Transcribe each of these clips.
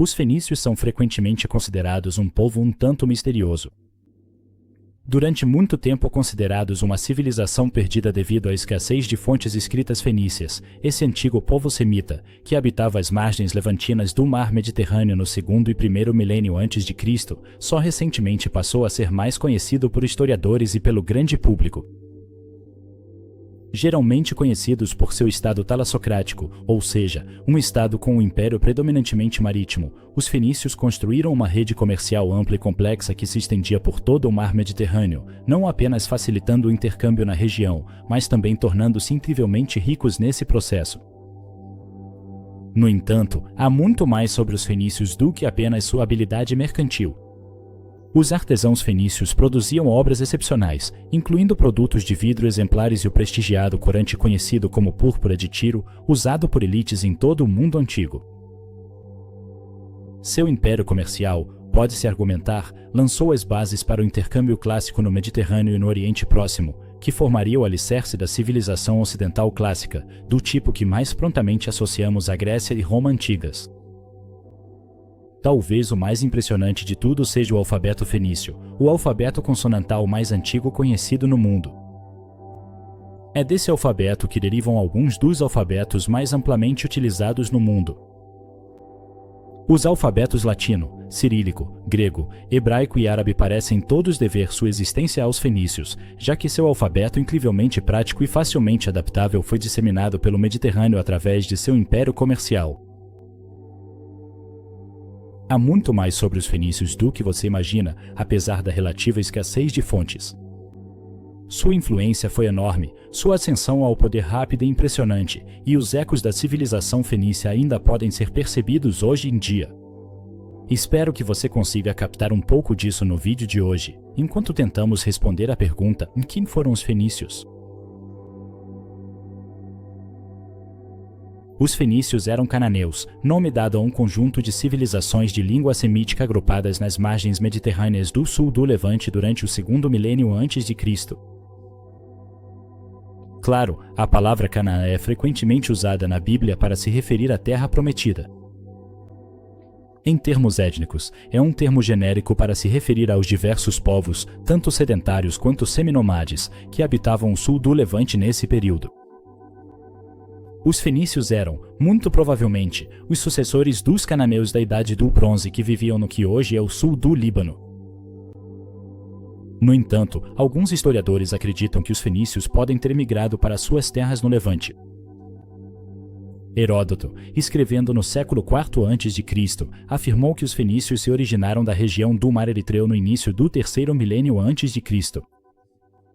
Os fenícios são frequentemente considerados um povo um tanto misterioso. Durante muito tempo considerados uma civilização perdida devido à escassez de fontes escritas fenícias, esse antigo povo semita, que habitava as margens levantinas do mar Mediterrâneo no segundo e primeiro milênio antes de Cristo, só recentemente passou a ser mais conhecido por historiadores e pelo grande público. Geralmente conhecidos por seu estado talassocrático, ou seja, um estado com um império predominantemente marítimo, os fenícios construíram uma rede comercial ampla e complexa que se estendia por todo o mar Mediterrâneo, não apenas facilitando o intercâmbio na região, mas também tornando-se incrivelmente ricos nesse processo. No entanto, há muito mais sobre os fenícios do que apenas sua habilidade mercantil. Os artesãos fenícios produziam obras excepcionais, incluindo produtos de vidro exemplares e o prestigiado corante conhecido como púrpura de Tiro, usado por elites em todo o mundo antigo. Seu império comercial, pode-se argumentar, lançou as bases para o intercâmbio clássico no Mediterrâneo e no Oriente Próximo, que formaria o alicerce da civilização ocidental clássica, do tipo que mais prontamente associamos à Grécia e Roma antigas. Talvez o mais impressionante de tudo seja o alfabeto fenício, o alfabeto consonantal mais antigo conhecido no mundo. É desse alfabeto que derivam alguns dos alfabetos mais amplamente utilizados no mundo. Os alfabetos latino, cirílico, grego, hebraico e árabe parecem todos dever sua existência aos fenícios, já que seu alfabeto incrivelmente prático e facilmente adaptável foi disseminado pelo Mediterrâneo através de seu império comercial. Há muito mais sobre os fenícios do que você imagina, apesar da relativa escassez de fontes. Sua influência foi enorme, sua ascensão ao poder rápida e impressionante, e os ecos da civilização fenícia ainda podem ser percebidos hoje em dia. Espero que você consiga captar um pouco disso no vídeo de hoje, enquanto tentamos responder à pergunta: quem foram os fenícios? Os fenícios eram cananeus, nome dado a um conjunto de civilizações de língua semítica agrupadas nas margens mediterrâneas do sul do Levante durante o segundo milênio antes de Cristo. Claro, a palavra Canaã é frequentemente usada na Bíblia para se referir à Terra Prometida. Em termos étnicos, é um termo genérico para se referir aos diversos povos, tanto sedentários quanto seminomades, que habitavam o sul do Levante nesse período. Os fenícios eram, muito provavelmente, os sucessores dos cananeus da Idade do Bronze que viviam no que hoje é o sul do Líbano. No entanto, alguns historiadores acreditam que os fenícios podem ter migrado para suas terras no Levante. Heródoto, escrevendo no século IV a.C., afirmou que os fenícios se originaram da região do Mar Eritreu no início do terceiro milênio antes de Cristo.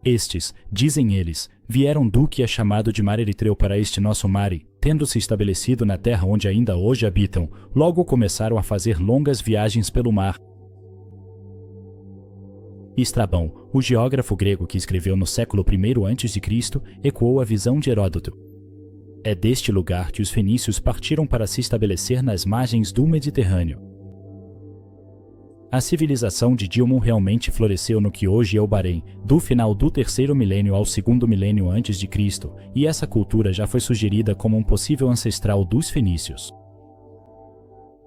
Estes, dizem eles, vieram do que é chamado de Mar Eritreu para este nosso mare, tendo se estabelecido na terra onde ainda hoje habitam, logo começaram a fazer longas viagens pelo mar. Estrabão, o geógrafo grego que escreveu no século I a.C., ecoou a visão de Heródoto. É deste lugar que os fenícios partiram para se estabelecer nas margens do Mediterrâneo. A civilização de Dilmun realmente floresceu no que hoje é o Bahrein, do final do terceiro milênio ao segundo milênio antes de Cristo, e essa cultura já foi sugerida como um possível ancestral dos fenícios.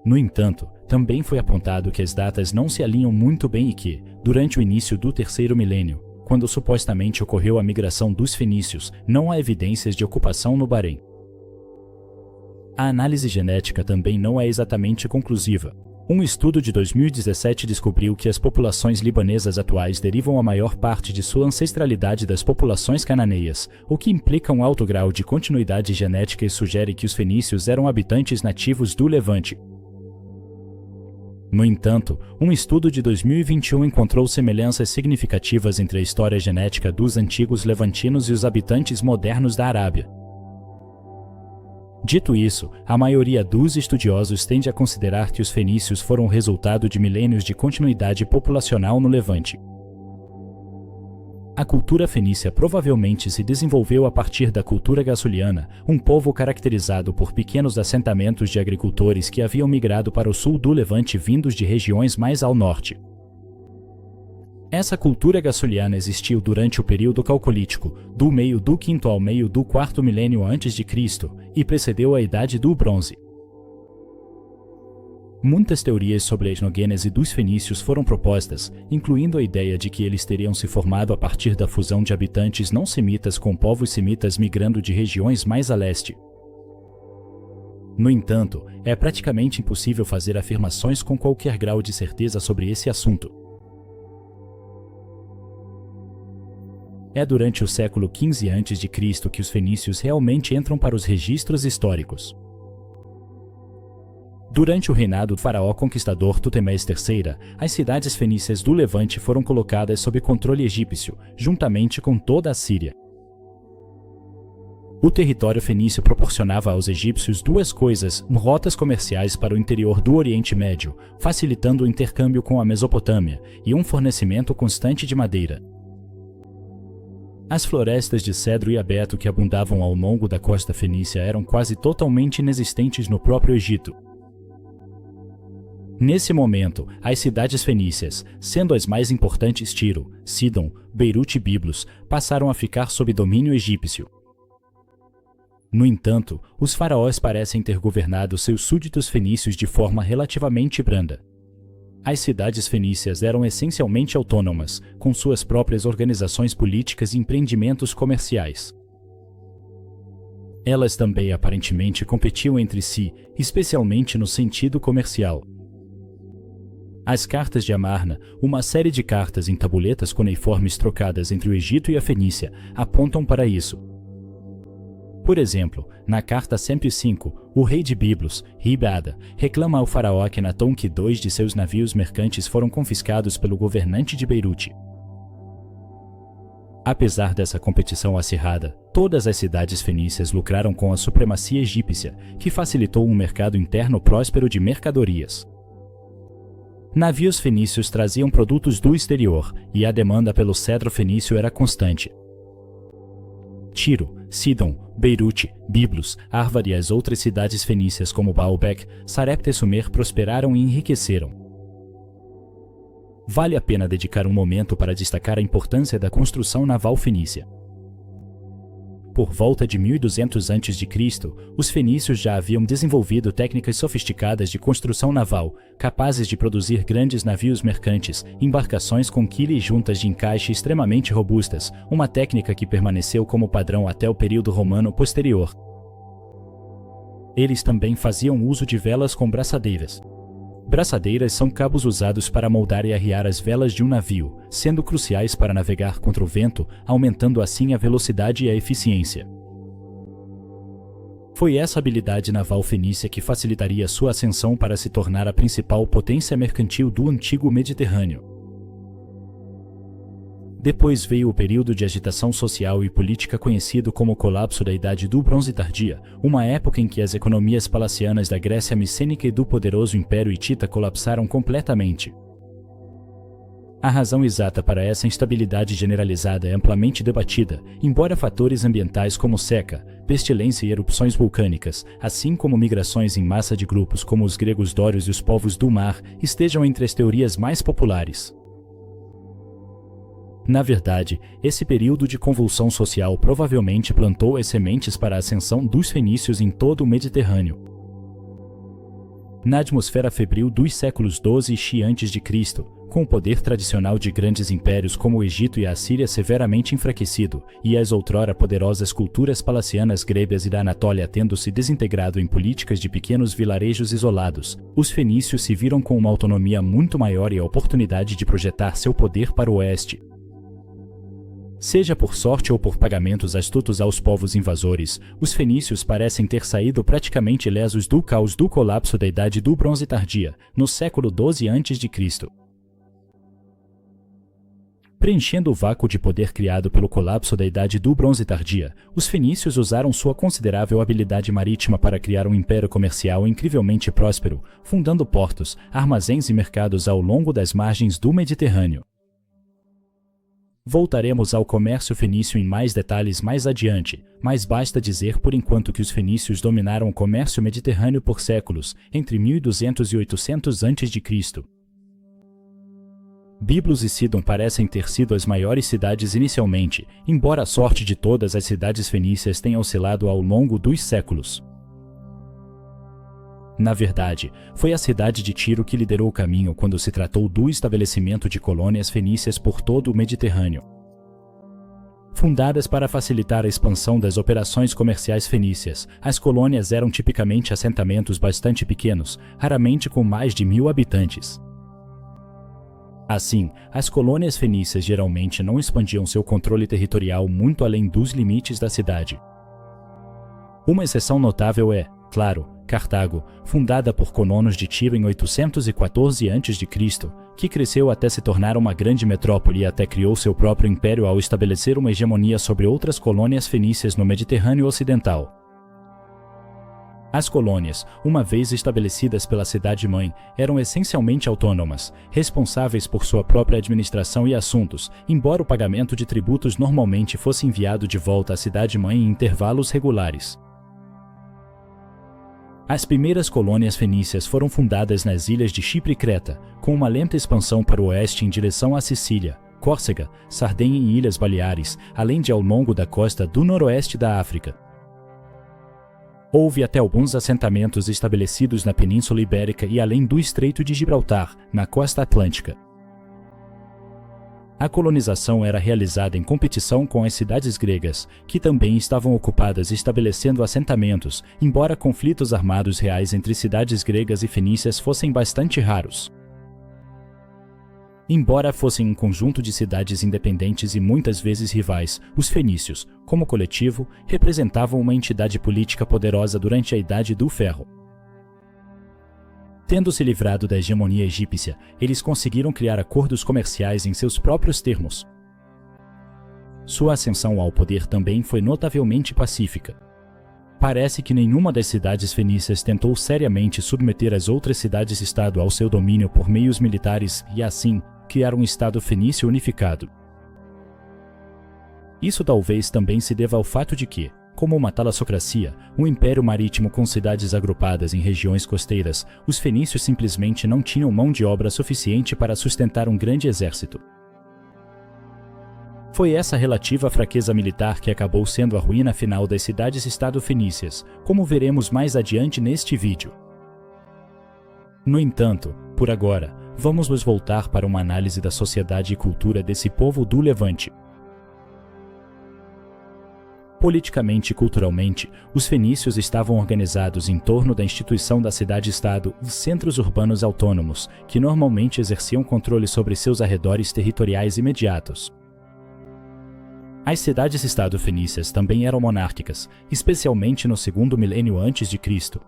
No entanto, também foi apontado que as datas não se alinham muito bem e que, durante o início do terceiro milênio, quando supostamente ocorreu a migração dos fenícios, não há evidências de ocupação no Bahrein. A análise genética também não é exatamente conclusiva. Um estudo de 2017 descobriu que as populações libanesas atuais derivam a maior parte de sua ancestralidade das populações cananeias, o que implica um alto grau de continuidade genética e sugere que os fenícios eram habitantes nativos do Levante. No entanto, um estudo de 2021 encontrou semelhanças significativas entre a história genética dos antigos levantinos e os habitantes modernos da Arábia. Dito isso, a maioria dos estudiosos tende a considerar que os fenícios foram o resultado de milênios de continuidade populacional no Levante. A cultura fenícia provavelmente se desenvolveu a partir da cultura gassoliana, um povo caracterizado por pequenos assentamentos de agricultores que haviam migrado para o sul do Levante vindos de regiões mais ao norte. Essa cultura gassoliana existiu durante o período calcolítico, do meio do quinto ao meio do quarto milênio antes de Cristo, e precedeu a Idade do Bronze. Muitas teorias sobre a etnogênese dos fenícios foram propostas, incluindo a ideia de que eles teriam se formado a partir da fusão de habitantes não semitas com povos semitas migrando de regiões mais a leste. No entanto, é praticamente impossível fazer afirmações com qualquer grau de certeza sobre esse assunto. É durante o século XV a.C. que os fenícios realmente entram para os registros históricos. Durante o reinado do faraó conquistador Tutemés III, as cidades fenícias do Levante foram colocadas sob controle egípcio, juntamente com toda a Síria. O território fenício proporcionava aos egípcios duas coisas: rotas comerciais para o interior do Oriente Médio, facilitando o intercâmbio com a Mesopotâmia, e um fornecimento constante de madeira. As florestas de cedro e abeto que abundavam ao longo da costa fenícia eram quase totalmente inexistentes no próprio Egito. Nesse momento, as cidades fenícias, sendo as mais importantes Tiro, Sidom, Beirute e Biblos, passaram a ficar sob domínio egípcio. No entanto, os faraós parecem ter governado seus súditos fenícios de forma relativamente branda. As cidades fenícias eram essencialmente autônomas, com suas próprias organizações políticas e empreendimentos comerciais. Elas também aparentemente competiam entre si, especialmente no sentido comercial. As cartas de Amarna, uma série de cartas em tabuletas cuneiformes trocadas entre o Egito e a Fenícia, apontam para isso. Por exemplo, na carta 105, o rei de Biblos, Ribada, reclama ao faraó Akenaton que 2 de seus navios mercantes foram confiscados pelo governante de Beirute. Apesar dessa competição acirrada, todas as cidades fenícias lucraram com a supremacia egípcia, que facilitou um mercado interno próspero de mercadorias. Navios fenícios traziam produtos do exterior, e a demanda pelo cedro fenício era constante. Tiro, Sidom, Beirute, Biblos, Arvad e as outras cidades fenícias como Baalbek, Sarepta e Sumer prosperaram e enriqueceram. Vale a pena dedicar um momento para destacar a importância da construção naval fenícia. Por volta de 1200 a.C., os fenícios já haviam desenvolvido técnicas sofisticadas de construção naval, capazes de produzir grandes navios mercantes, embarcações com quilha e juntas de encaixe extremamente robustas, uma técnica que permaneceu como padrão até o período romano posterior. Eles também faziam uso de velas com braçadeiras. Braçadeiras são cabos usados para moldar e arriar as velas de um navio, sendo cruciais para navegar contra o vento, aumentando assim a velocidade e a eficiência. Foi essa habilidade naval fenícia que facilitaria sua ascensão para se tornar a principal potência mercantil do antigo Mediterrâneo. Depois veio o período de agitação social e política conhecido como colapso da Idade do Bronze Tardia, uma época em que as economias palacianas da Grécia micênica e do poderoso Império Hitita colapsaram completamente. A razão exata para essa instabilidade generalizada é amplamente debatida, embora fatores ambientais como seca, pestilência e erupções vulcânicas, assim como migrações em massa de grupos como os gregos dórios e os povos do mar, estejam entre as teorias mais populares. Na verdade, esse período de convulsão social provavelmente plantou as sementes para a ascensão dos fenícios em todo o Mediterrâneo. Na atmosfera febril dos séculos XII e a.C., com o poder tradicional de grandes impérios como o Egito e a Síria severamente enfraquecido, e as outrora poderosas culturas palacianas gregas e da Anatólia tendo se desintegrado em políticas de pequenos vilarejos isolados, os fenícios se viram com uma autonomia muito maior e a oportunidade de projetar seu poder para o oeste. Seja por sorte ou por pagamentos astutos aos povos invasores, os fenícios parecem ter saído praticamente ilesos do caos do colapso da Idade do Bronze Tardia, no século XII a.C. Preenchendo o vácuo de poder criado pelo colapso da Idade do Bronze Tardia, os fenícios usaram sua considerável habilidade marítima para criar um império comercial incrivelmente próspero, fundando portos, armazéns e mercados ao longo das margens do Mediterrâneo. Voltaremos ao comércio fenício em mais detalhes mais adiante, mas basta dizer por enquanto que os fenícios dominaram o comércio mediterrâneo por séculos, entre 1200 e 800 a.C. Biblos e Sidom parecem ter sido as maiores cidades inicialmente, embora a sorte de todas as cidades fenícias tenha oscilado ao longo dos séculos. Na verdade, foi a cidade de Tiro que liderou o caminho quando se tratou do estabelecimento de colônias fenícias por todo o Mediterrâneo. Fundadas para facilitar a expansão das operações comerciais fenícias, as colônias eram tipicamente assentamentos bastante pequenos, raramente com mais de 1000 habitantes. Assim, as colônias fenícias geralmente não expandiam seu controle territorial muito além dos limites da cidade. Uma exceção notável é, claro, Cartago, fundada por colonos de Tiro em 814 a.C., que cresceu até se tornar uma grande metrópole e até criou seu próprio império ao estabelecer uma hegemonia sobre outras colônias fenícias no Mediterrâneo Ocidental. As colônias, uma vez estabelecidas pela cidade-mãe, eram essencialmente autônomas, responsáveis por sua própria administração e assuntos, embora o pagamento de tributos normalmente fosse enviado de volta à cidade-mãe em intervalos regulares. As primeiras colônias fenícias foram fundadas nas ilhas de Chipre e Creta, com uma lenta expansão para o oeste em direção à Sicília, Córcega, Sardenha e Ilhas Baleares, além de ao longo da costa do noroeste da África. Houve até alguns assentamentos estabelecidos na Península Ibérica e além do Estreito de Gibraltar, na costa atlântica. A colonização era realizada em competição com as cidades gregas, que também estavam ocupadas estabelecendo assentamentos, embora conflitos armados reais entre cidades gregas e fenícias fossem bastante raros. Embora fossem um conjunto de cidades independentes e muitas vezes rivais, os fenícios, como coletivo, representavam uma entidade política poderosa durante a Idade do Ferro. Tendo se livrado da hegemonia egípcia, eles conseguiram criar acordos comerciais em seus próprios termos. Sua ascensão ao poder também foi notavelmente pacífica. Parece que nenhuma das cidades fenícias tentou seriamente submeter as outras cidades-estado ao seu domínio por meios militares e, assim, criar um Estado fenício unificado. Isso talvez também se deva ao fato de que, como uma talassocracia, um império marítimo com cidades agrupadas em regiões costeiras, os fenícios simplesmente não tinham mão de obra suficiente para sustentar um grande exército. Foi essa relativa fraqueza militar que acabou sendo a ruína final das cidades-estado fenícias, como veremos mais adiante neste vídeo. No entanto, por agora, vamos nos voltar para uma análise da sociedade e cultura desse povo do Levante. Politicamente e culturalmente, os fenícios estavam organizados em torno da instituição da cidade-estado e centros urbanos autônomos, que normalmente exerciam controle sobre seus arredores territoriais imediatos. As cidades-estado fenícias também eram monárquicas, especialmente no segundo milênio antes de Cristo.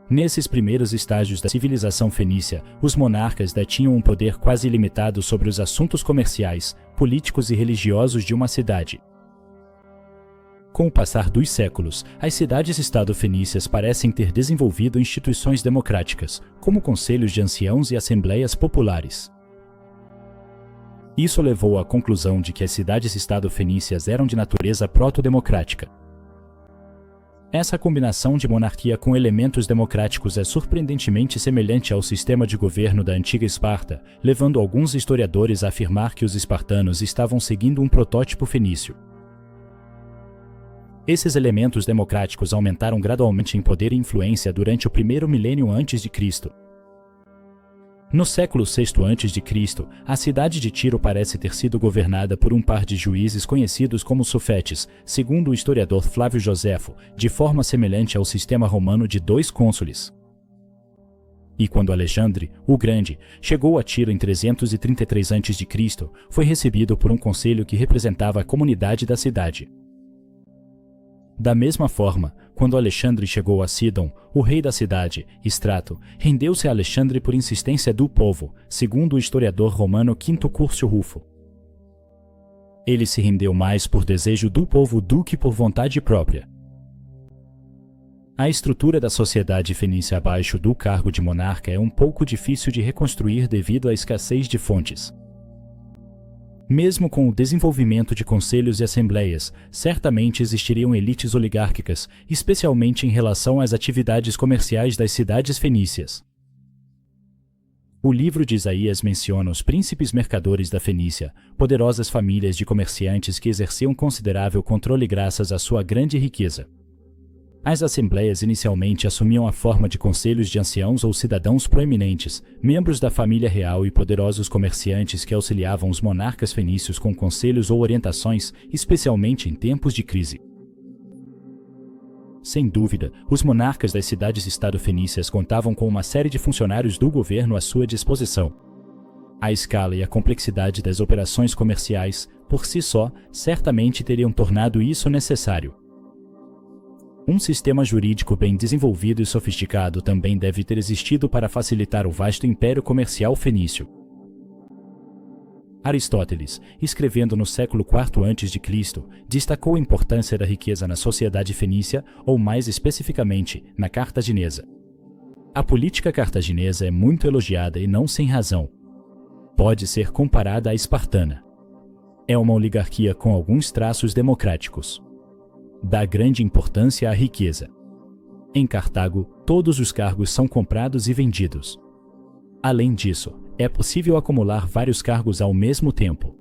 Nesses primeiros estágios da civilização fenícia, os monarcas detinham um poder quase ilimitado sobre os assuntos comerciais, políticos e religiosos de uma cidade. Com o passar dos séculos, as cidades-estado fenícias parecem ter desenvolvido instituições democráticas, como conselhos de anciãos e assembleias populares. Isso levou à conclusão de que as cidades-estado fenícias eram de natureza proto-democrática. Essa combinação de monarquia com elementos democráticos é surpreendentemente semelhante ao sistema de governo da antiga Esparta, levando alguns historiadores a afirmar que os espartanos estavam seguindo um protótipo fenício. Esses elementos democráticos aumentaram gradualmente em poder e influência durante o primeiro milênio antes de Cristo. No século VI a.C., a cidade de Tiro parece ter sido governada por um par de juízes conhecidos como sufetes, segundo o historiador Flávio Joséfo, de forma semelhante ao sistema romano de 2 cônsules. E quando Alexandre, o Grande, chegou a Tiro em 333 a.C., foi recebido por um conselho que representava a comunidade da cidade. Da mesma forma, quando Alexandre chegou a Sidon, o rei da cidade, Estrato, rendeu-se a Alexandre por insistência do povo, segundo o historiador romano Quinto Curcio Rufo. Ele se rendeu mais por desejo do povo do que por vontade própria. A estrutura da sociedade fenícia abaixo do cargo de monarca é um pouco difícil de reconstruir devido à escassez de fontes. Mesmo com o desenvolvimento de conselhos e assembleias, certamente existiriam elites oligárquicas, especialmente em relação às atividades comerciais das cidades fenícias. O livro de Isaías menciona os príncipes mercadores da Fenícia, poderosas famílias de comerciantes que exerciam considerável controle graças à sua grande riqueza. As assembleias inicialmente assumiam a forma de conselhos de anciãos ou cidadãos proeminentes, membros da família real e poderosos comerciantes que auxiliavam os monarcas fenícios com conselhos ou orientações, especialmente em tempos de crise. Sem dúvida, os monarcas das cidades-estado fenícias contavam com uma série de funcionários do governo à sua disposição. A escala e a complexidade das operações comerciais, por si só, certamente teriam tornado isso necessário. Um sistema jurídico bem desenvolvido e sofisticado também deve ter existido para facilitar o vasto império comercial fenício. Aristóteles, escrevendo no século IV a.C., destacou a importância da riqueza na sociedade fenícia, ou mais especificamente, na cartaginesa. A política cartaginesa é muito elogiada e não sem razão. Pode ser comparada à espartana. É uma oligarquia com alguns traços democráticos. Dá grande importância à riqueza. Em Cartago, todos os cargos são comprados e vendidos. Além disso, é possível acumular vários cargos ao mesmo tempo.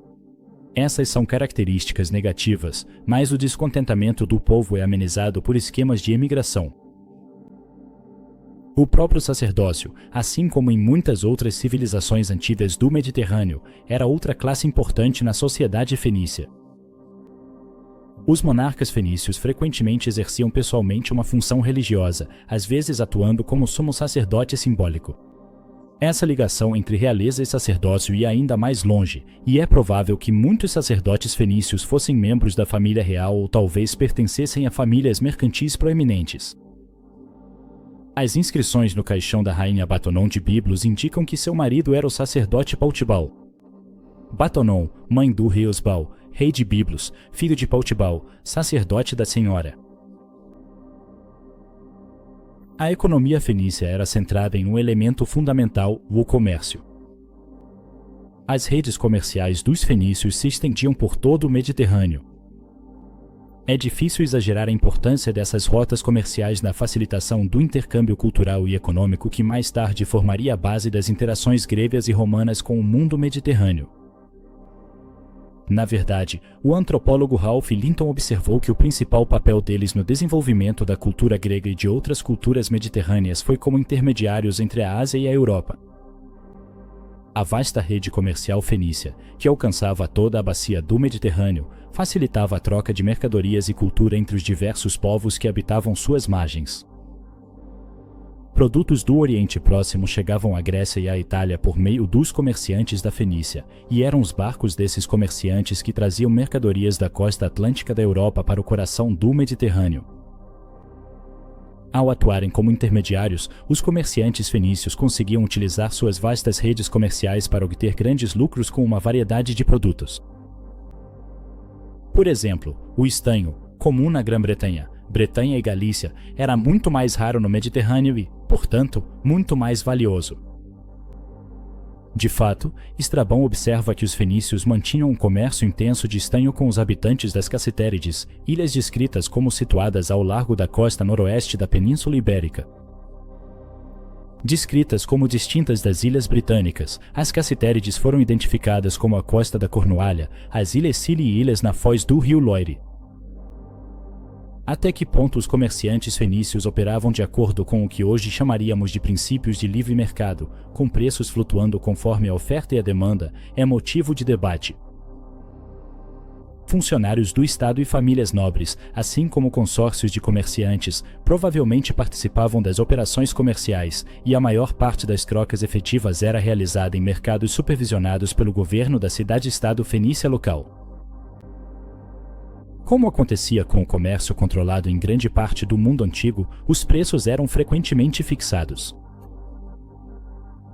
Essas são características negativas, mas o descontentamento do povo é amenizado por esquemas de emigração. O próprio sacerdócio, assim como em muitas outras civilizações antigas do Mediterrâneo, era outra classe importante na sociedade fenícia. Os monarcas fenícios frequentemente exerciam pessoalmente uma função religiosa, às vezes atuando como sumo sacerdote simbólico. Essa ligação entre realeza e sacerdócio ia ainda mais longe, e é provável que muitos sacerdotes fenícios fossem membros da família real ou talvez pertencessem a famílias mercantis proeminentes. As inscrições no caixão da rainha Batonon de Biblos indicam que seu marido era o sacerdote Pautibal. Batonon, mãe do rei Osbal, rei de Biblos, filho de Pautibal, sacerdote da senhora. A economia fenícia era centrada em um elemento fundamental, o comércio. As redes comerciais dos fenícios se estendiam por todo o Mediterrâneo. É difícil exagerar a importância dessas rotas comerciais na facilitação do intercâmbio cultural e econômico que mais tarde formaria a base das interações gregas e romanas com o mundo mediterrâneo. Na verdade, o antropólogo Ralph Linton observou que o principal papel deles no desenvolvimento da cultura grega e de outras culturas mediterrâneas foi como intermediários entre a Ásia e a Europa. A vasta rede comercial fenícia, que alcançava toda a bacia do Mediterrâneo, facilitava a troca de mercadorias e cultura entre os diversos povos que habitavam suas margens. Produtos do Oriente Próximo chegavam à Grécia e à Itália por meio dos comerciantes da Fenícia, e eram os barcos desses comerciantes que traziam mercadorias da costa atlântica da Europa para o coração do Mediterrâneo. Ao atuarem como intermediários, os comerciantes fenícios conseguiam utilizar suas vastas redes comerciais para obter grandes lucros com uma variedade de produtos. Por exemplo, o estanho, comum na Grã-Bretanha, Bretanha e Galícia, era muito mais raro no Mediterrâneo e, portanto, muito mais valioso. De fato, Estrabão observa que os fenícios mantinham um comércio intenso de estanho com os habitantes das Cassitérides, ilhas descritas como situadas ao largo da costa noroeste da Península Ibérica. Descritas como distintas das ilhas britânicas, as Cassitérides foram identificadas como a costa da Cornualha, as ilhas Scilly e ilhas na foz do rio Loire. Até que ponto os comerciantes fenícios operavam de acordo com o que hoje chamaríamos de princípios de livre mercado, com preços flutuando conforme a oferta e a demanda, é motivo de debate. Funcionários do Estado e famílias nobres, assim como consórcios de comerciantes, provavelmente participavam das operações comerciais, e a maior parte das trocas efetivas era realizada em mercados supervisionados pelo governo da cidade-estado fenícia local. Como acontecia com o comércio controlado em grande parte do mundo antigo, os preços eram frequentemente fixados.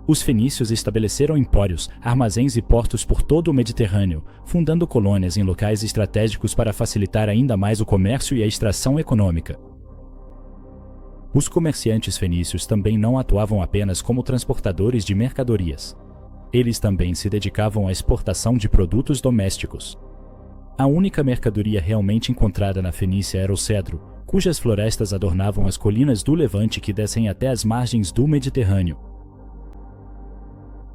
Os fenícios estabeleceram empórios, armazéns e portos por todo o Mediterrâneo, fundando colônias em locais estratégicos para facilitar ainda mais o comércio e a extração econômica. Os comerciantes fenícios também não atuavam apenas como transportadores de mercadorias. Eles também se dedicavam à exportação de produtos domésticos. A única mercadoria realmente encontrada na Fenícia era o cedro, cujas florestas adornavam as colinas do Levante que descem até as margens do Mediterrâneo.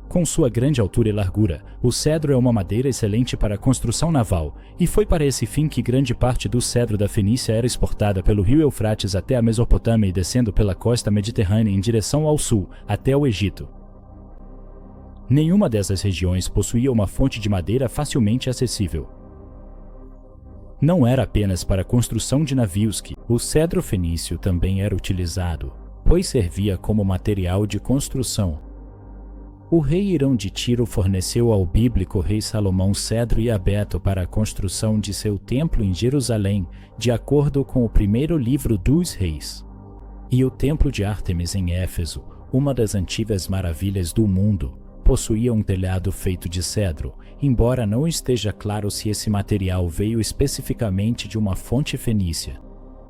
Com sua grande altura e largura, o cedro é uma madeira excelente para a construção naval, e foi para esse fim que grande parte do cedro da Fenícia era exportada pelo rio Eufrates até a Mesopotâmia e descendo pela costa mediterrânea em direção ao sul, até o Egito. Nenhuma dessas regiões possuía uma fonte de madeira facilmente acessível. Não era apenas para a construção de navios que o cedro fenício também era utilizado, pois servia como material de construção. O rei Irão de Tiro forneceu ao bíblico rei Salomão cedro e abeto para a construção de seu templo em Jerusalém, de acordo com o primeiro livro dos reis. E o templo de Ártemis em Éfeso, uma das antigas maravilhas do mundo, possuía um telhado feito de cedro, embora não esteja claro se esse material veio especificamente de uma fonte fenícia.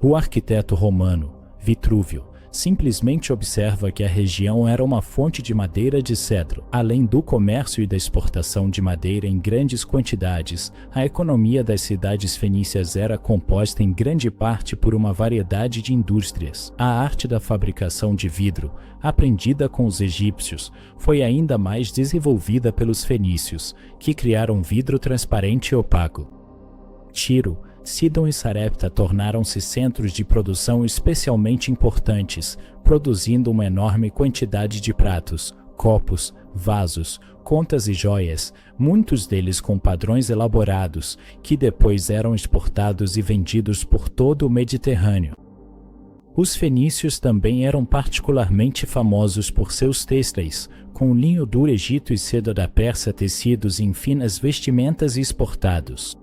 O arquiteto romano, Vitrúvio, simplesmente observa que a região era uma fonte de madeira de cedro. Além do comércio e da exportação de madeira em grandes quantidades, a economia das cidades fenícias era composta em grande parte por uma variedade de indústrias. A arte da fabricação de vidro, aprendida com os egípcios, foi ainda mais desenvolvida pelos fenícios, que criaram vidro transparente e opaco. Tiro, Sidon e Sarepta tornaram-se centros de produção especialmente importantes, produzindo uma enorme quantidade de pratos, copos, vasos, contas e joias, muitos deles com padrões elaborados, que depois eram exportados e vendidos por todo o Mediterrâneo. Os fenícios também eram particularmente famosos por seus têxteis, com linho do Egito e seda da Pérsia tecidos em finas vestimentas e exportados.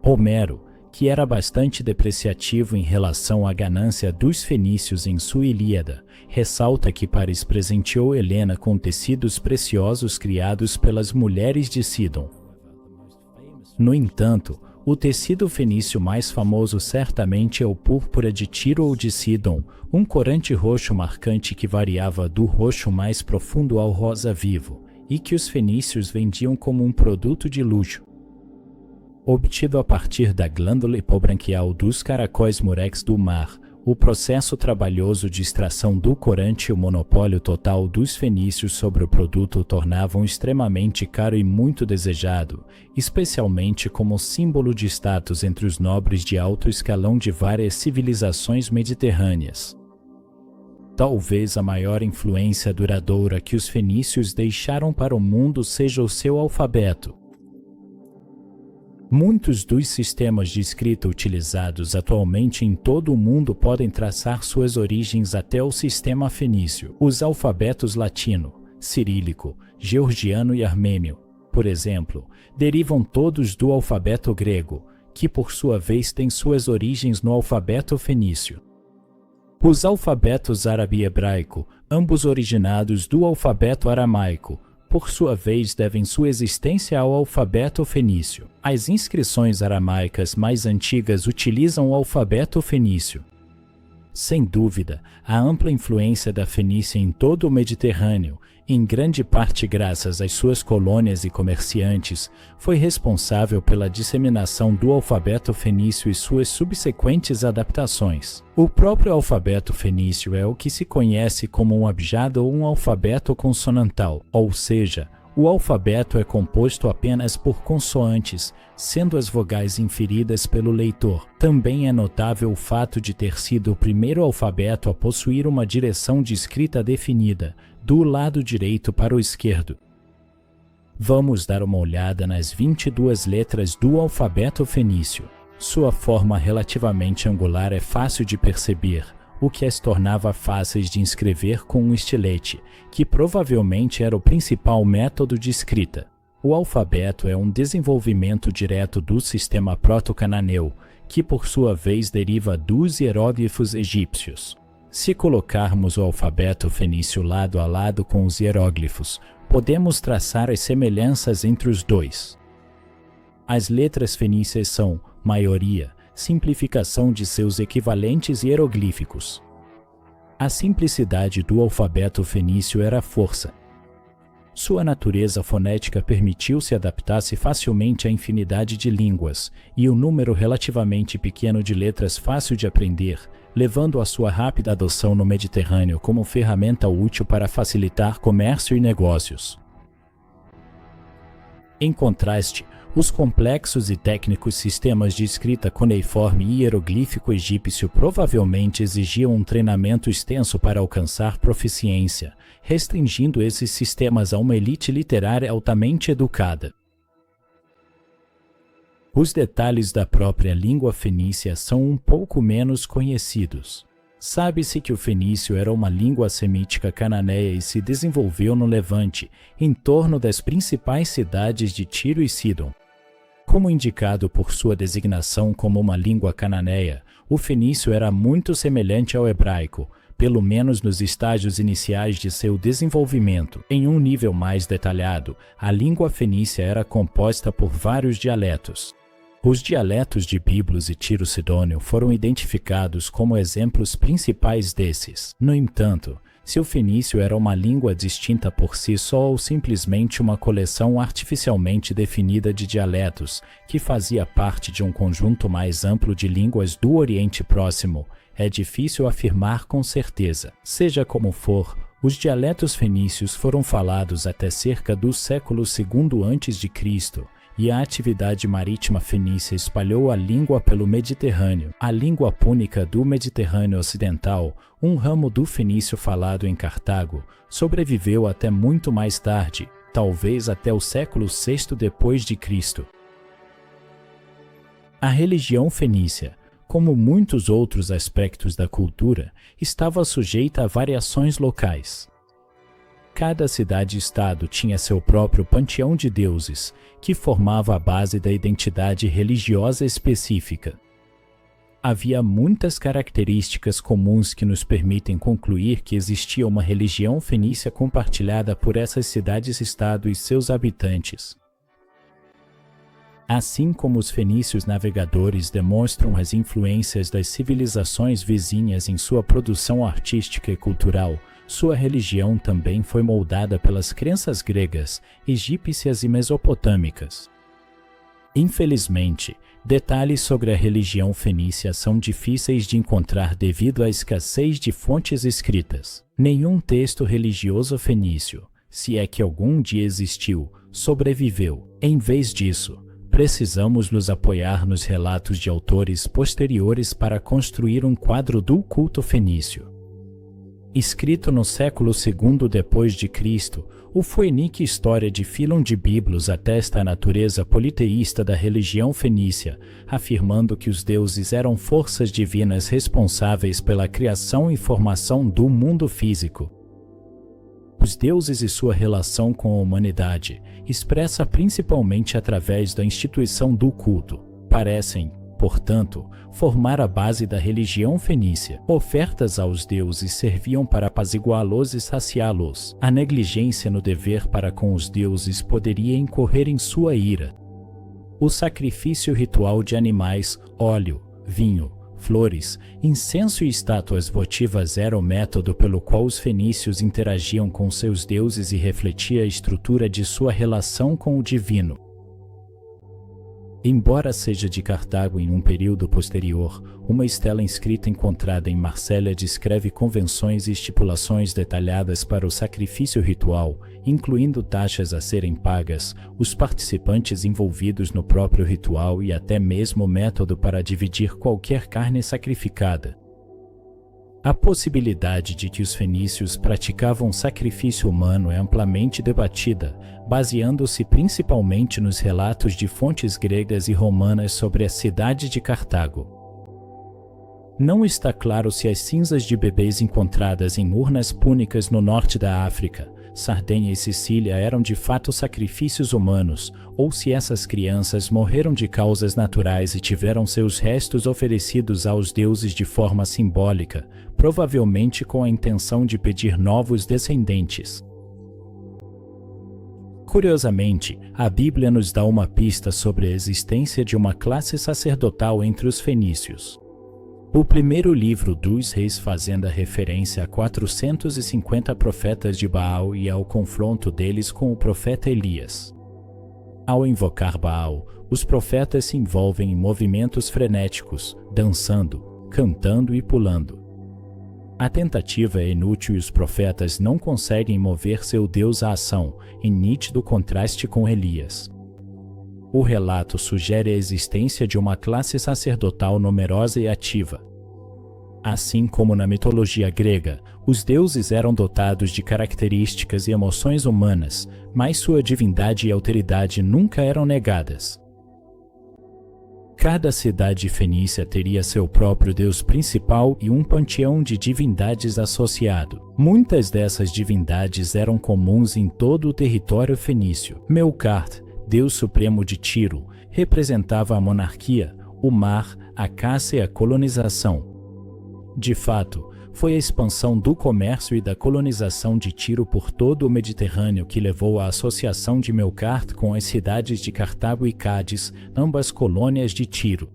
Homero, que era bastante depreciativo em relação à ganância dos fenícios em sua Ilíada, ressalta que Paris presenteou Helena com tecidos preciosos criados pelas mulheres de Sidon. No entanto, o tecido fenício mais famoso certamente é o púrpura de Tiro ou de Sidon, um corante roxo marcante que variava do roxo mais profundo ao rosa vivo, e que os fenícios vendiam como um produto de luxo. Obtido a partir da glândula hipobranquial dos caracóis murex do mar, o processo trabalhoso de extração do corante e o monopólio total dos fenícios sobre o produto o tornavam extremamente caro e muito desejado, especialmente como símbolo de status entre os nobres de alto escalão de várias civilizações mediterrâneas. Talvez a maior influência duradoura que os fenícios deixaram para o mundo seja o seu alfabeto. Muitos dos sistemas de escrita utilizados atualmente em todo o mundo podem traçar suas origens até o sistema fenício. Os alfabetos latino, cirílico, georgiano e armênio, por exemplo, derivam todos do alfabeto grego, que por sua vez tem suas origens no alfabeto fenício. Os alfabetos árabe e hebraico, ambos originados do alfabeto aramaico, por sua vez devem sua existência ao alfabeto fenício. As inscrições aramaicas mais antigas utilizam o alfabeto fenício. Sem dúvida, a ampla influência da Fenícia em todo o Mediterrâneo, em grande parte graças às suas colônias e comerciantes, foi responsável pela disseminação do alfabeto fenício e suas subsequentes adaptações. O próprio alfabeto fenício é o que se conhece como um abjado ou um alfabeto consonantal, ou seja, o alfabeto é composto apenas por consoantes, sendo as vogais inferidas pelo leitor. Também é notável o fato de ter sido o primeiro alfabeto a possuir uma direção de escrita definida, do lado direito para o esquerdo. Vamos dar uma olhada nas 22 letras do alfabeto fenício. Sua forma relativamente angular é fácil de perceber, o que as tornava fáceis de inscrever com um estilete, que provavelmente era o principal método de escrita. O alfabeto é um desenvolvimento direto do sistema proto-cananeu, que por sua vez deriva dos hieróglifos egípcios. Se colocarmos o alfabeto fenício lado a lado com os hieróglifos, podemos traçar as semelhanças entre os dois. As letras fenícias são, maioria, simplificação de seus equivalentes hieroglíficos. A simplicidade do alfabeto fenício era a força. Sua natureza fonética permitiu se adaptar-se facilmente à infinidade de línguas, e o número relativamente pequeno de letras fácil de aprender, levando a sua rápida adoção no Mediterrâneo como ferramenta útil para facilitar comércio e negócios. Em contraste, os complexos e técnicos sistemas de escrita cuneiforme e hieroglífico egípcio provavelmente exigiam um treinamento extenso para alcançar proficiência, restringindo esses sistemas a uma elite literária altamente educada. Os detalhes da própria língua fenícia são um pouco menos conhecidos. Sabe-se que o fenício era uma língua semítica cananeia e se desenvolveu no Levante, em torno das principais cidades de Tiro e Sidom. Como indicado por sua designação como uma língua cananeia, o fenício era muito semelhante ao hebraico, pelo menos nos estágios iniciais de seu desenvolvimento. Em um nível mais detalhado, a língua fenícia era composta por vários dialetos. Os dialetos de Biblos e Tiro-Sidônio foram identificados como exemplos principais desses. No entanto, se o fenício era uma língua distinta por si só ou simplesmente uma coleção artificialmente definida de dialetos que fazia parte de um conjunto mais amplo de línguas do Oriente Próximo, é difícil afirmar com certeza. Seja como for, os dialetos fenícios foram falados até cerca do século II a.C., e a atividade marítima fenícia espalhou a língua pelo Mediterrâneo. A língua púnica do Mediterrâneo Ocidental, um ramo do fenício falado em Cartago, sobreviveu até muito mais tarde, talvez até o século VI d.C. A religião fenícia, como muitos outros aspectos da cultura, estava sujeita a variações locais. Cada cidade-estado tinha seu próprio panteão de deuses, que formava a base da identidade religiosa específica. Havia muitas características comuns que nos permitem concluir que existia uma religião fenícia compartilhada por essas cidades-estado e seus habitantes. Assim como os fenícios navegadores demonstram as influências das civilizações vizinhas em sua produção artística e cultural, sua religião também foi moldada pelas crenças gregas, egípcias e mesopotâmicas. Infelizmente, detalhes sobre a religião fenícia são difíceis de encontrar devido à escassez de fontes escritas. Nenhum texto religioso fenício, se é que algum dia existiu, sobreviveu. Em vez disso, precisamos nos apoiar nos relatos de autores posteriores para construir um quadro do culto fenício. Escrito no século II d.C., o Phoenique História de Philon de Biblos atesta a natureza politeísta da religião fenícia, afirmando que os deuses eram forças divinas responsáveis pela criação e formação do mundo físico. Os deuses e sua relação com a humanidade, expressa principalmente através da instituição do culto, parecem, portanto, formar a base da religião fenícia. Ofertas aos deuses serviam para apaziguá-los e saciá-los. A negligência no dever para com os deuses poderia incorrer em sua ira. O sacrifício ritual de animais, óleo, vinho, flores, incenso e estátuas votivas era o método pelo qual os fenícios interagiam com seus deuses e refletia a estrutura de sua relação com o divino. Embora seja de Cartago em um período posterior, uma estela inscrita encontrada em Marsella descreve convenções e estipulações detalhadas para o sacrifício ritual, incluindo taxas a serem pagas, os participantes envolvidos no próprio ritual e até mesmo o método para dividir qualquer carne sacrificada. A possibilidade de que os fenícios praticavam sacrifício humano é amplamente debatida, baseando-se principalmente nos relatos de fontes gregas e romanas sobre a cidade de Cartago. Não está claro se as cinzas de bebês encontradas em urnas púnicas no norte da África, Sardenha e Sicília eram de fato sacrifícios humanos, ou se essas crianças morreram de causas naturais e tiveram seus restos oferecidos aos deuses de forma simbólica, provavelmente com a intenção de pedir novos descendentes. Curiosamente, a Bíblia nos dá uma pista sobre a existência de uma classe sacerdotal entre os fenícios. O primeiro livro dos Reis fazendo referência a 450 profetas de Baal e ao confronto deles com o profeta Elias. Ao invocar Baal, os profetas se envolvem em movimentos frenéticos, dançando, cantando e pulando. A tentativa é inútil e os profetas não conseguem mover seu Deus à ação, em nítido contraste com Elias. O relato sugere a existência de uma classe sacerdotal numerosa e ativa. Assim como na mitologia grega, os deuses eram dotados de características e emoções humanas, mas sua divindade e autoridade nunca eram negadas. Cada cidade fenícia teria seu próprio deus principal e um panteão de divindades associado. Muitas dessas divindades eram comuns em todo o território fenício. Melkart, deus supremo de Tiro, representava a monarquia, o mar, a caça e a colonização. De fato, foi a expansão do comércio e da colonização de Tiro por todo o Mediterrâneo que levou à associação de Melkart com as cidades de Cartago e Cádiz, ambas colônias de Tiro.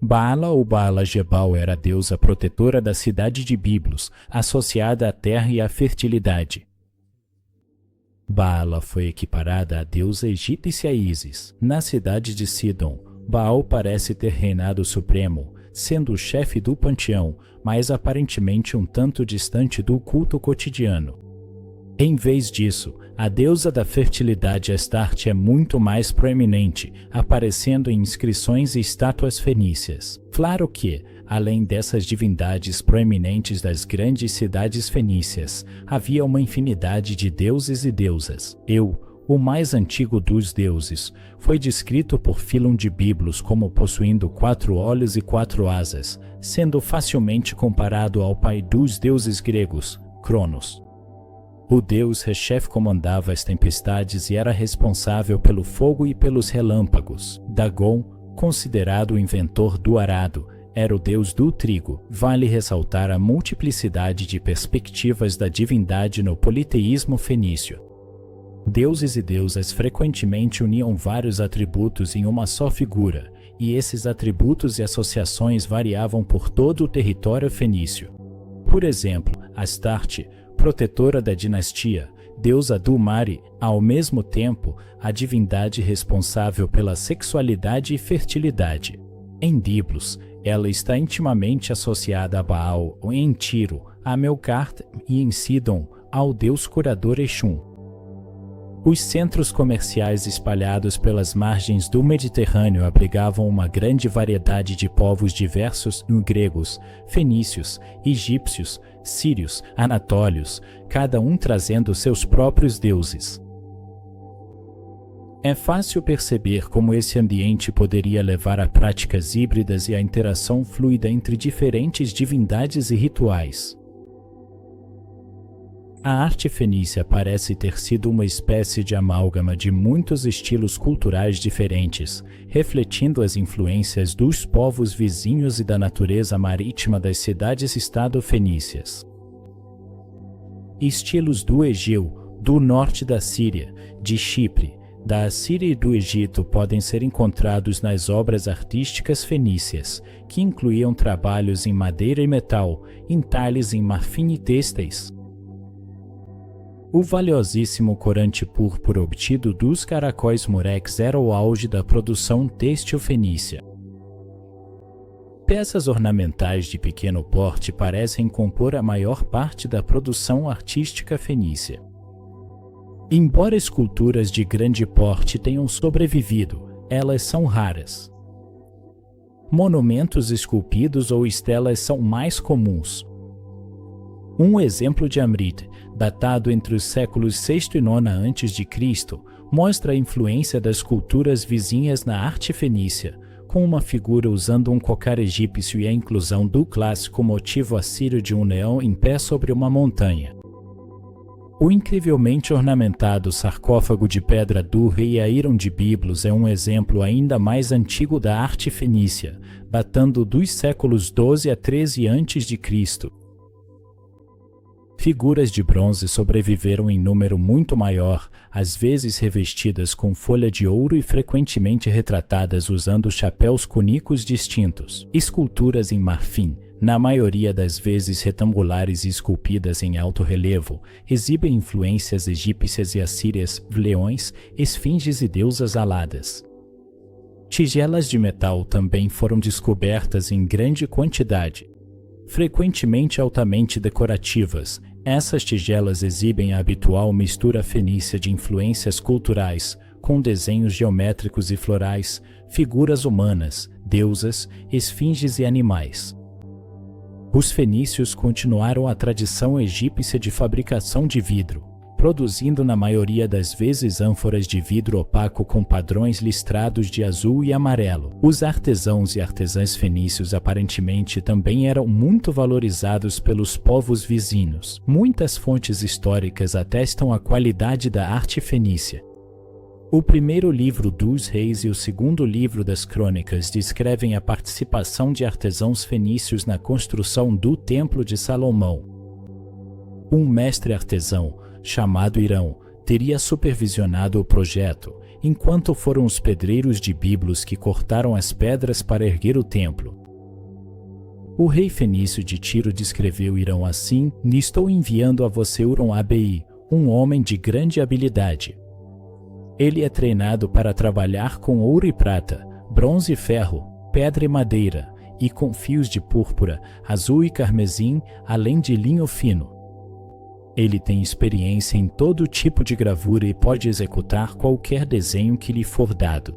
Baala ou Baala-Jebal era a deusa protetora da cidade de Biblos, associada à terra e à fertilidade. Baala foi equiparada à deusa egípcia Ísis. Na cidade de Sidom, Baal parece ter reinado supremo, sendo o chefe do panteão, mas aparentemente um tanto distante do culto cotidiano. Em vez disso, a deusa da fertilidade Astarte é muito mais proeminente, aparecendo em inscrições e estátuas fenícias. Claro que, além dessas divindades proeminentes das grandes cidades fenícias, havia uma infinidade de deuses e deusas. O mais antigo dos deuses, foi descrito por Fílon de Biblos como possuindo 4 olhos e 4 asas, sendo facilmente comparado ao pai dos deuses gregos, Cronos. O deus Reshef comandava as tempestades e era responsável pelo fogo e pelos relâmpagos. Dagon, considerado o inventor do arado, era o deus do trigo. Vale ressaltar a multiplicidade de perspectivas da divindade no politeísmo fenício. Deuses e deusas frequentemente uniam vários atributos em uma só figura, e esses atributos e associações variavam por todo o território fenício. Por exemplo, Astarte, protetora da dinastia, deusa do mar e, ao mesmo tempo, a divindade responsável pela sexualidade e fertilidade. Em Biblos, ela está intimamente associada a Baal, em Tiro, a Melkart e em Sidom, ao deus curador Exum. Os centros comerciais espalhados pelas margens do Mediterrâneo abrigavam uma grande variedade de povos diversos, gregos, fenícios, egípcios, sírios, anatólios, cada um trazendo seus próprios deuses. É fácil perceber como esse ambiente poderia levar a práticas híbridas e a interação fluida entre diferentes divindades e rituais. A arte fenícia parece ter sido uma espécie de amálgama de muitos estilos culturais diferentes, refletindo as influências dos povos vizinhos e da natureza marítima das cidades-estado fenícias. Estilos do Egeu, do norte da Síria, de Chipre, da Assíria e do Egito podem ser encontrados nas obras artísticas fenícias, que incluíam trabalhos em madeira e metal, entalhes em marfim e têxteis. O valiosíssimo corante púrpura obtido dos caracóis murex era o auge da produção têxtil fenícia. Peças ornamentais de pequeno porte parecem compor a maior parte da produção artística fenícia. Embora esculturas de grande porte tenham sobrevivido, elas são raras. Monumentos esculpidos ou estelas são mais comuns. Um exemplo de Amrit, datado entre os séculos VI e IX a.C., mostra a influência das culturas vizinhas na arte fenícia, com uma figura usando um cocar egípcio e a inclusão do clássico motivo assírio de um leão em pé sobre uma montanha. O incrivelmente ornamentado sarcófago de pedra do rei Aíron de Biblos é um exemplo ainda mais antigo da arte fenícia, datando dos séculos XII a XIII a.C. Figuras de bronze sobreviveram em número muito maior, às vezes revestidas com folha de ouro e frequentemente retratadas usando chapéus cônicos distintos. Esculturas em marfim, na maioria das vezes retangulares e esculpidas em alto relevo, exibem influências egípcias e assírias, leões, esfinges e deusas aladas. Tigelas de metal também foram descobertas em grande quantidade. Frequentemente altamente decorativas, essas tigelas exibem a habitual mistura fenícia de influências culturais, com desenhos geométricos e florais, figuras humanas, deusas, esfinges e animais. Os fenícios continuaram a tradição egípcia de fabricação de vidro, produzindo na maioria das vezes ânforas de vidro opaco com padrões listrados de azul e amarelo. Os artesãos e artesãs fenícios aparentemente também eram muito valorizados pelos povos vizinhos. Muitas fontes históricas atestam a qualidade da arte fenícia. O primeiro livro dos Reis e o segundo livro das Crônicas descrevem a participação de artesãos fenícios na construção do Templo de Salomão. Um mestre artesão, chamado Irão, teria supervisionado o projeto, enquanto foram os pedreiros de Biblos que cortaram as pedras para erguer o templo. O rei fenício de Tiro descreveu Irão assim: "Estou enviando a você Urom-Abi, um homem de grande habilidade. Ele é treinado para trabalhar com ouro e prata, bronze e ferro, pedra e madeira, e com fios de púrpura, azul e carmesim, além de linho fino. Ele tem experiência em todo tipo de gravura e pode executar qualquer desenho que lhe for dado."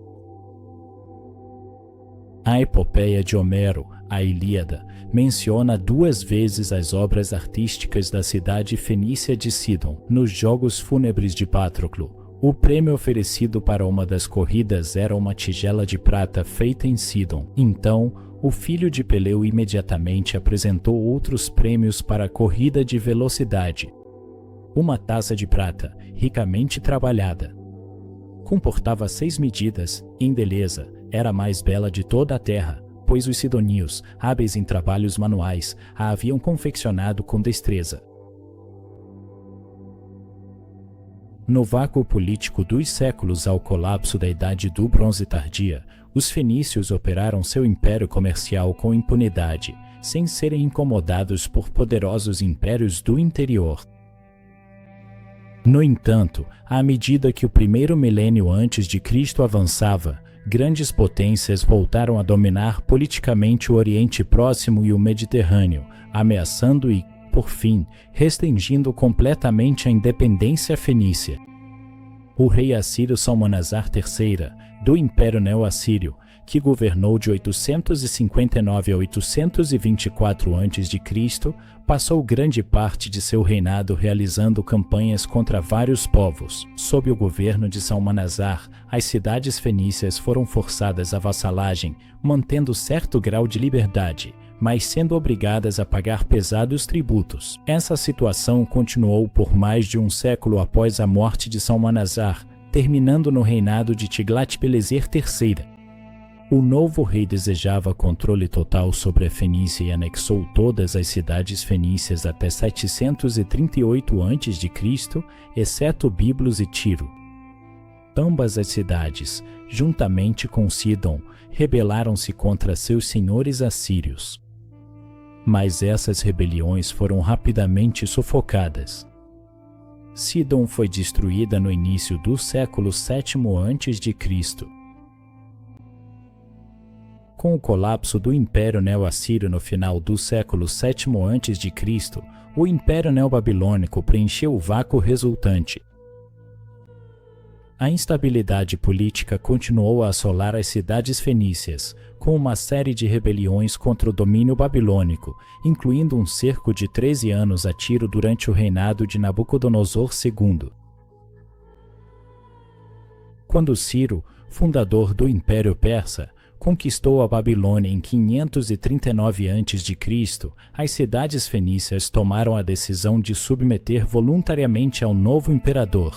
A epopeia de Homero, a Ilíada, menciona 2 vezes as obras artísticas da cidade fenícia de Sidon. Nos Jogos Fúnebres de Patroclo, o prêmio oferecido para uma das corridas era uma tigela de prata feita em Sidon. Então, o filho de Peleu imediatamente apresentou outros prêmios para a corrida de velocidade. Uma taça de prata, ricamente trabalhada. Comportava 6 medidas, em beleza, era a mais bela de toda a terra, pois os sidonios, hábeis em trabalhos manuais, a haviam confeccionado com destreza. No vácuo político dos séculos ao colapso da Idade do Bronze Tardia, os fenícios operaram seu império comercial com impunidade, sem serem incomodados por poderosos impérios do interior. No entanto, à medida que o primeiro milênio antes de Cristo avançava, grandes potências voltaram a dominar politicamente o Oriente Próximo e o Mediterrâneo, ameaçando e, por fim, restringindo completamente a independência fenícia. O rei assírio Salmanasar III, do Império Neo-Assírio, que governou de 859 a 824 a.C., passou grande parte de seu reinado realizando campanhas contra vários povos. Sob o governo de Salmanasar, as cidades fenícias foram forçadas à vassalagem, mantendo certo grau de liberdade, mas sendo obrigadas a pagar pesados tributos. Essa situação continuou por mais de um século após a morte de Salmanasar, terminando no reinado de Tiglat-Pileser III. O novo rei desejava controle total sobre a Fenícia e anexou todas as cidades fenícias até 738 a.C., exceto Biblos e Tiro. Ambas as cidades, juntamente com Sidon, rebelaram-se contra seus senhores assírios. Mas essas rebeliões foram rapidamente sufocadas. Sidon foi destruída no início do século VII a.C. Com o colapso do Império Neo-Assírio no final do século VII a.C., o Império Neobabilônico preencheu o vácuo resultante. A instabilidade política continuou a assolar as cidades fenícias, com uma série de rebeliões contra o domínio babilônico, incluindo um cerco de 13 anos a Tiro durante o reinado de Nabucodonosor II. Quando Ciro, fundador do Império Persa, conquistou a Babilônia em 539 a.C., as cidades fenícias tomaram a decisão de submeter voluntariamente ao novo imperador.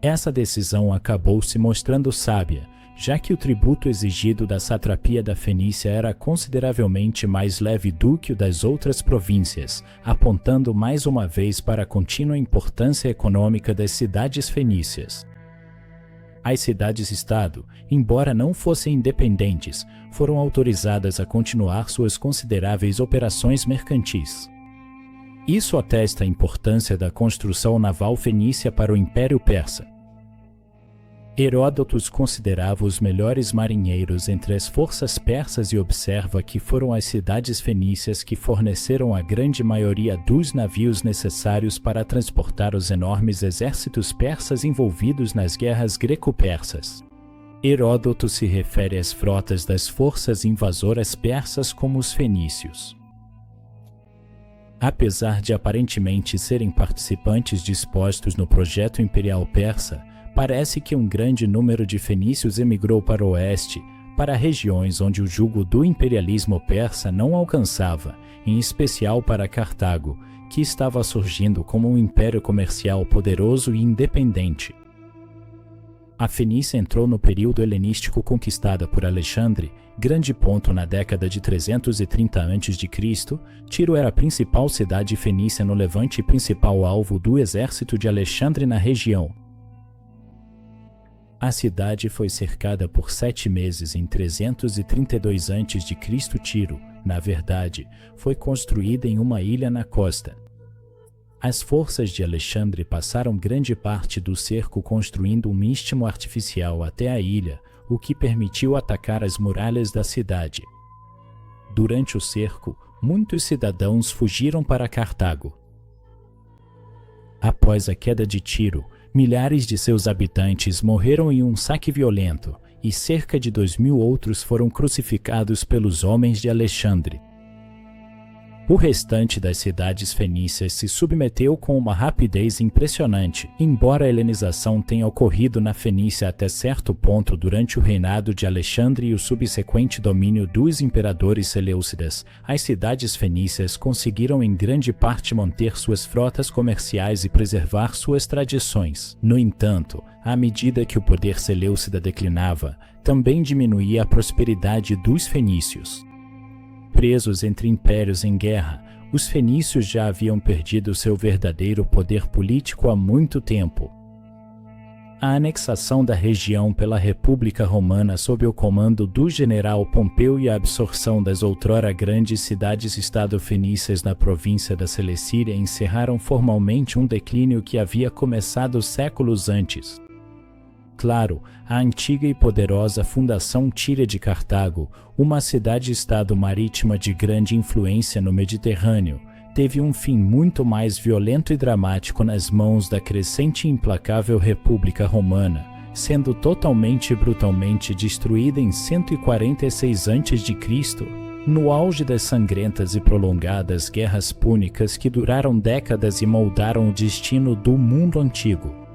Essa decisão acabou se mostrando sábia, já que o tributo exigido da satrapia da Fenícia era consideravelmente mais leve do que o das outras províncias, apontando mais uma vez para a contínua importância econômica das cidades fenícias. As cidades-estado, embora não fossem independentes, foram autorizadas a continuar suas consideráveis operações mercantis. Isso atesta a importância da construção naval fenícia para o Império Persa. Heródoto os considerava os melhores marinheiros entre as forças persas e observa que foram as cidades fenícias que forneceram a grande maioria dos navios necessários para transportar os enormes exércitos persas envolvidos nas guerras greco-persas. Heródoto se refere às frotas das forças invasoras persas como os fenícios. Apesar de aparentemente serem participantes dispostos no projeto imperial persa, parece que um grande número de fenícios emigrou para o oeste, para regiões onde o jugo do imperialismo persa não alcançava, em especial para Cartago, que estava surgindo como um império comercial poderoso e independente. A Fenícia entrou no período helenístico conquistada por Alexandre, grande ponto na década de 330 a.C. Tiro era a principal cidade fenícia no Levante e principal alvo do exército de Alexandre na região. A cidade foi cercada por 7 meses em 332 a.C. Tiro, na verdade, foi construída em uma ilha na costa. As forças de Alexandre passaram grande parte do cerco construindo um istmo artificial até a ilha, o que permitiu atacar as muralhas da cidade. Durante o cerco, muitos cidadãos fugiram para Cartago. Após a queda de Tiro, milhares de seus habitantes morreram em um saque violento e cerca de 2.000 outros foram crucificados pelos homens de Alexandre. O restante das cidades fenícias se submeteu com uma rapidez impressionante, embora a helenização tenha ocorrido na Fenícia até certo ponto durante o reinado de Alexandre e o subsequente domínio dos imperadores seleucidas. As cidades fenícias conseguiram em grande parte manter suas frotas comerciais e preservar suas tradições. No entanto, à medida que o poder seleucida declinava, também diminuía a prosperidade dos fenícios. Presos entre impérios em guerra, os fenícios já haviam perdido seu verdadeiro poder político há muito tempo. A anexação da região pela República Romana sob o comando do general Pompeu e a absorção das outrora grandes cidades-estado fenícias na província da Celecíria encerraram formalmente um declínio que havia começado séculos antes. Claro, a antiga e poderosa Fundação Tíria de Cartago, uma cidade-estado marítima de grande influência no Mediterrâneo, teve um fim muito mais violento e dramático nas mãos da crescente e implacável República Romana, sendo totalmente e brutalmente destruída em 146 a.C., no auge das sangrentas e prolongadas guerras púnicas que duraram décadas e moldaram o destino do mundo antigo.